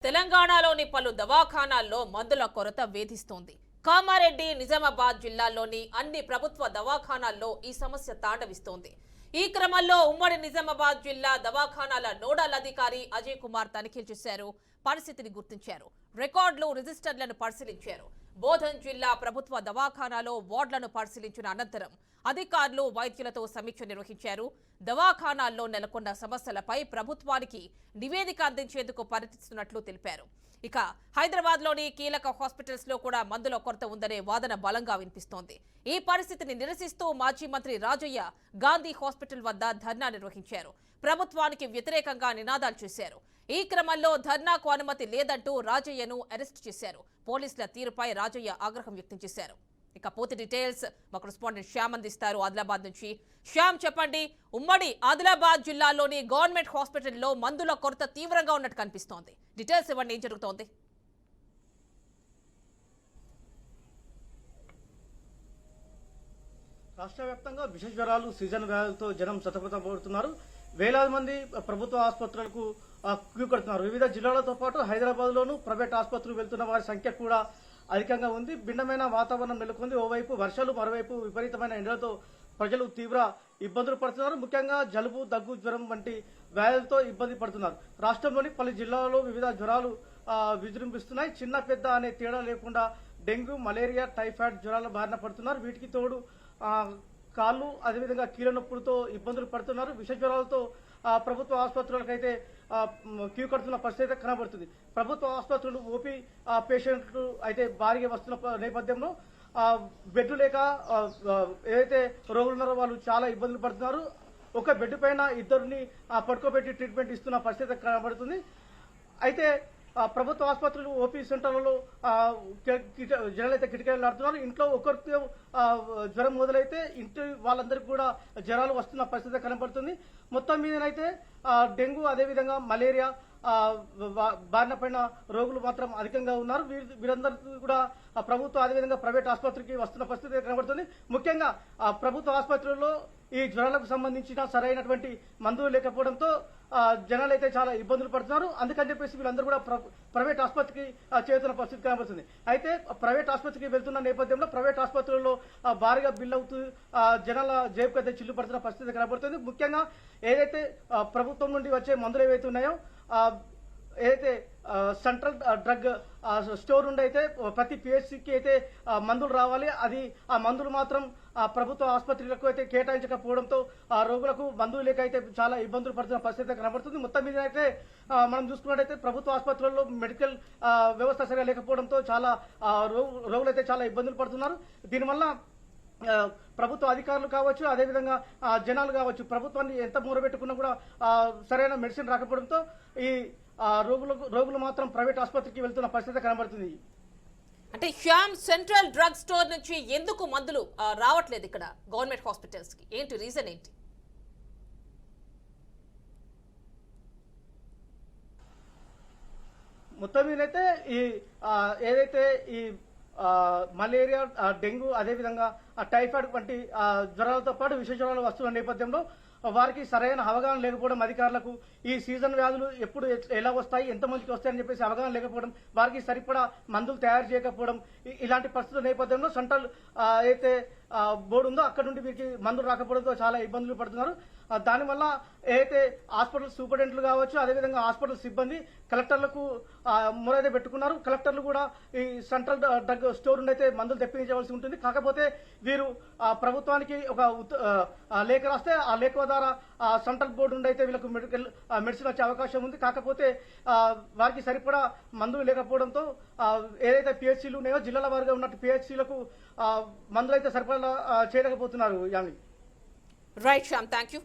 తెలంగాణలోని పలు దవాఖానాల్లో మందుల కొరత వేధిస్తోంది. కామారెడ్డి, నిజామాబాద్ జిల్లాల్లోని అన్ని ప్రభుత్వ దవాఖానాల్లో ఈ సమస్య తాండవిస్తోంది. ఈ క్రమంలో ఉమ్మడి నిజామాబాద్ జిల్లా దవాఖానాల నోడల్ అధికారి అజయ్ కుమార్ తనిఖీలు చేశారు. పరిస్థితిని గుర్తించారు. రికార్డులు, రిజిస్టర్లను పరిశీలించారు. బోధన్ జిల్లా ప్రభుత్వ దవాఖానాలో వార్డులను పరిశీలించిన అనంతరం అధికారులు వైద్యులతో సమీక్ష నిర్వహించారు. దవాఖానాల్లో నెలకొన్న సమస్యలపై ప్రభుత్వానికి నివేదిక అందించేందుకు పర్యటిస్తున్నట్లు తెలిపారు. ఇక హైదరాబాద్లోని కీలక హాస్పిటల్స్ లో కూడా మందుల కొరత ఉందనే వాదన బలంగా వినిపిస్తోంది. ఈ పరిస్థితిని నిరసిస్తూ మాజీ మంత్రి రాజయ్య గాంధీ హాస్పిటల్ వద్ద ధర్నా నిర్వహించారు. ప్రభుత్వానికి వ్యతిరేకంగా నినాదాలు చేశారు. ఈ క్రమంలో ధర్నాకు అనుమతి లేదంటూ రాజయ్యను అరెస్ట్ చేశారు. పోలీసుల తీరుపై రాజయ్య ఆగ్రహం వ్యక్తం చేశారు. ఇక పూర్తి డీటెయిల్స్ మా కరెస్పాండెంట్ శ్యామ్ అందిస్తారు ఆదిలాబాద్ నుంచి. శ్యామ్, చెప్పండి, ఉమ్మడి ఆదిలాబాద్ జిల్లాలోని గవర్నమెంట్ హాస్పిటల్లో మందుల కొరత తీవ్రంగా ఉన్నట్టు కనిపిస్తోంది. డీటెయిల్స్ ఇవ్వండి, ఏం జరుగుతోంది? రాష్ట్ర వ్యాప్తంగా విష జ్వరాలు, సీజన్ వ్యాధులతో జనం సతమతమవుతున్నారు. వేలాది మంది ప్రభుత్వ ఆసుపత్రులకు క్యూ కడుతున్నారు. వివిధ జిల్లాలతో పాటు హైదరాబాద్ లోను ప్రైవేట్ ఆసుపత్రులు వెళ్తున్న వారి సంఖ్య కూడా అధికంగా ఉంది. భిన్నమైన వాతావరణం నెలకొంది. ఓవైపు వర్షాలు, మరోవైపు విపరీతమైన ఎండలతో ప్రజలు తీవ్ర ఇబ్బందులు పడుతున్నారు. ముఖ్యంగా జలుబు, దగ్గు, జ్వరం వంటి వ్యాధులతో ఇబ్బంది పడుతున్నారు. రాష్ట్రంలోని పలు జిల్లాలలో వివిధ జ్వరాలు విజృంభిస్తున్నాయి. చిన్న పెద్ద అనే తేడా లేకుండా డెంగ్యూ, మలేరియా, టైఫాయిడ్ జ్వరాల బారిన పడుతున్నారు. వీటికి తోడు కాళ్ళు, అదేవిధంగా కీళ్ళ నొప్పులతో ఇబ్బందులు పడుతున్నారు. విష జ్వరాలతో ప్రభుత్వ ఆసుపత్రులకైతే క్యూ కడుతున్న పరిస్థితి కనబడుతుంది. ప్రభుత్వ ఆసుపత్రులు ఓపీ పేషెంట్లు అయితే భారీగా వస్తున్న నేపథ్యంలో బెడ్ లేక ఏదైతే రోగులు ఉన్నారో వాళ్ళు చాలా ఇబ్బందులు పడుతున్నారు. ఒక బెడ్ పైన ఇద్దరిని పడుకోబెట్టి ట్రీట్మెంట్ ఇస్తున్న పరిస్థితి కనబడుతుంది. అయితే ప్రభుత్వ ఆసుపత్రులు, ఓపీ సెంటర్లలో జనాలైతే కిటకీలు ఆడుతున్నారు. ఇంట్లో ఒకరికి జ్వరం మొదలైతే ఇంటి వాళ్ళందరికీ కూడా జ్వరాలు వస్తున్న పరిస్థితి కనబడుతుంది. మొత్తం మీదనైతే డెంగ్యూ, అదేవిధంగా మలేరియా బారిన పడిన రోగులు మాత్రం అధికంగా ఉన్నారు. వీరందరికీ కూడా ప్రభుత్వ, అదేవిధంగా ప్రైవేట్ ఆసుపత్రికి వస్తున్న పరిస్థితి కనబడుతుంది. ముఖ్యంగా ప్రభుత్వ ఆసుపత్రుల్లో ఈ జ్వరాలకు సంబంధించిన సరైనటువంటి మందులు లేకపోవడంతో జనాలైతే చాలా ఇబ్బందులు పడుతున్నారు. అందుకని చెప్పేసి వీళ్ళందరూ కూడా ప్రైవేట్ ఆసుపత్రికి చేరుతున్న పరిస్థితి కనబడుతుంది. అయితే ప్రైవేట్ ఆసుపత్రికి వెళ్తున్న నేపథ్యంలో ప్రైవేట్ ఆసుపత్రుల్లో భారీగా బిల్ అవుతూ జనాల జేబుకు అయితే చిల్లు పడుతున్న పరిస్థితి కనబడుతుంది. ముఖ్యంగా ఏదైతే ప్రభుత్వం నుండి వచ్చే మందులు ఏవైతే ఉన్నాయో, ఏదైతే సెంట్రల్ డ్రగ్ స్టోర్ నుండి అయితే ప్రతి పిహెచ్సికి అయితే మందులు రావాలి. అది ఆ మందులు మాత్రం ప్రభుత్వ ఆసుపత్రులకు అయితే కేటాయించకపోవడంతో రోగులకు మందులు లేక అయితే చాలా ఇబ్బందులు పడుతున్న పరిస్థితి కనబడుతుంది. మొత్తం మీద అయితే మనం చూసుకున్నట్టయితే ప్రభుత్వ ఆసుపత్రుల్లో మెడికల్ వ్యవస్థ సరిగా లేకపోవడంతో చాలా రోగులు అయితే చాలా ఇబ్బందులు పడుతున్నారు. దీనివల్ల ప్రభుత్వ అధికారులు కావచ్చు, అదేవిధంగా జనాలు కావచ్చు, ప్రభుత్వాన్ని ఎంత మూరబెట్టుకున్నా కూడా సరైన మెడిసిన్ రాకపోవడంతో ఈ రోగులు మాత్రం ప్రైవేట్ ఆసుపత్రికి వెళ్తున్న పరిస్థితి కనబడుతుంది. అంటే శ్యామ్, సెంట్రల్ డ్రగ్ స్టోర్ నుంచి ఎందుకు మందులు రావట్లేదు ఇక్కడ గవర్నమెంట్ హాస్పిటల్స్ కి? ఏంటి రీజన్ ఏంటి? మొత్తం మీదైతే ఈ ఏదైతే ఈ మలేరియా, డెంగ్యూ, అదేవిధంగా టైఫాయిడ్ వంటి జ్వరాలతో పాటు విష జ్వరాలు వస్తున్న నేపథ్యంలో వారికి సరైన అవగాహన లేకపోవడం, అధికారులకు ఈ సీజన్ వ్యాధులు ఎప్పుడు ఎలా వస్తాయి, ఎంతమందికి వస్తాయని చెప్పేసి అవగాహన లేకపోవడం, వారికి సరిపడా మందులు తయారు చేయకపోవడం, ఇలాంటి పరిస్థితుల నేపథ్యంలో సెంట్రల్ అయితే బోర్డు ఉందో అక్కడ నుండి వీరికి మందులు రాకపోవడంతో చాలా ఇబ్బందులు పడుతున్నారు. దానివల్ల ఏదైతే హాస్పిటల్ సూపరింటెండెంట్లు కావచ్చు, అదేవిధంగా హాస్పిటల్ సిబ్బంది కలెక్టర్లకు మొరైతే పెట్టుకున్నారు. కలెక్టర్లు కూడా ఈ సెంట్రల్ డ్రగ్ స్టోర్ నుండి అయితే మందులు తెప్పించవలసి ఉంటుంది. కాకపోతే వీరు ప్రభుత్వానికి ఒక లేఖ రాస్తే ఆ లేఖ ద్వారా సెంట్రల్ బోర్డు నుండి అయితే వీళ్ళకు మెడిసిన్ వచ్చే అవకాశం ఉంది. కాకపోతే వారికి సరిపడా మందులు లేకపోవడంతో ఏదైతే పిహెచ్సీలు ఉన్నాయో జిల్లాల వారిగా ఉన్నట్టు పిహెచ్సీలకు మందులు అయితే సరిపడా చేయలేకపోతున్నారు. Right Shyam, thank you.